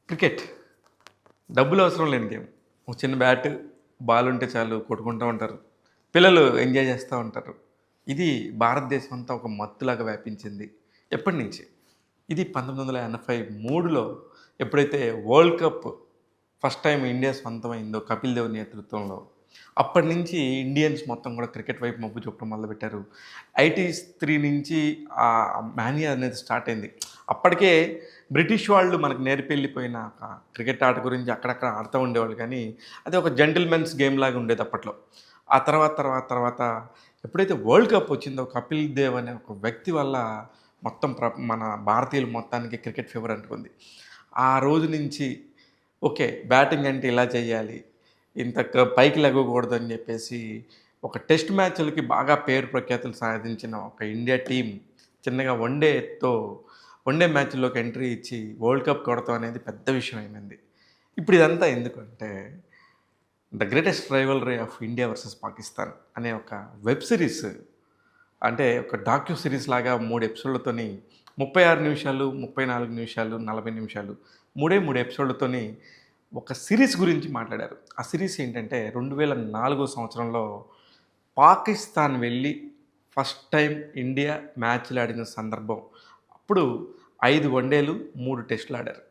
Cricket డబ్బులు అవసరం లేని గేమ్. ఒక చిన్న బ్యాట్, బాల్ ఉంటే చాలు కొట్టుకుంటూ ఉంటారు. పిల్లలు ఎంజాయ్ చేస్తూ ఉంటారు. ఇది భారతదేశం అంతా ఒక మత్తులాగా వ్యాపించింది. ఎప్పటినుంచి? ఇది 1983లో ఎప్పుడైతే world cup first time India సొంతమైందో కపిల్ దేవ్ నేతృత్వంలో, అప్పటి నుంచి ఇండియన్స్ మొత్తం కూడా క్రికెట్ వైపు మొగ్గు చూపడం మొదలుపెట్టారు. 83 నుంచి ఆ మానియా అనేది స్టార్ట్ అయింది. అప్పటికే బ్రిటిష్ వాళ్ళు మనకు నేర్పెళ్ళిపోయిన ఒక క్రికెట్ ఆట గురించి అక్కడక్కడ ఆడుతూ ఉండేవాళ్ళు కానీ, అది ఒక జెంటిల్‌మెన్స్ గేమ్ లాగా ఉండేది అప్పట్లో. ఆ తర్వాత ఎప్పుడైతే వరల్డ్ కప్ వచ్చిందో కపిల్ దేవ్ అనే ఒక వ్యక్తి వల్ల మొత్తం మన భారతీయులు మొత్తానికి క్రికెట్ ఫీవర్ అంటుకుంది. ఆ రోజు నుంచి ఓకే. బ్యాటింగ్ అంటే ఇలా చేయాలి. ఇంత పైకి లెగవకూడదని చెప్పేసి ఒక టెస్ట్ మ్యాచ్‌లకి బాగా పేరు ప్రఖ్యాతులు సాధించిన ఒక ఇండియా టీమ్ చిన్నగా వన్‌డే మ్యాచ్‌ల్లోకి ఎంట్రీ ఇచ్చి వరల్డ్ కప్ కొడతాం అనేది పెద్ద విషయం అయిపోయింది. ఇప్పుడు ఇదంతా ఎందుకంటే 'the greatest rivalry of India versus Pakistan' అనే ఒక వెబ్ సిరీస్, అంటే ఒక డాక్యూ సిరీస్ లాగా 3 ఎపిసోడ్‌లతోని 36 నిమిషాలు, 34 నిమిషాలు, 40 నిమిషాలు 3 ఎపిసోడ్‌లతోని ఒక సిరీస్ గురించి మాట్లాడారు. ఆ సిరీస్ ఏంటంటే 2004 సంవత్సరంలో పాకిస్తాన్ వెళ్ళి ఫస్ట్ టైమ్ ఇండియా మ్యాచ్‌లు ఆడిన సందర్భం. అప్పుడు 5 వన్‌డేలు, 3 టెస్టులు ఆడారు.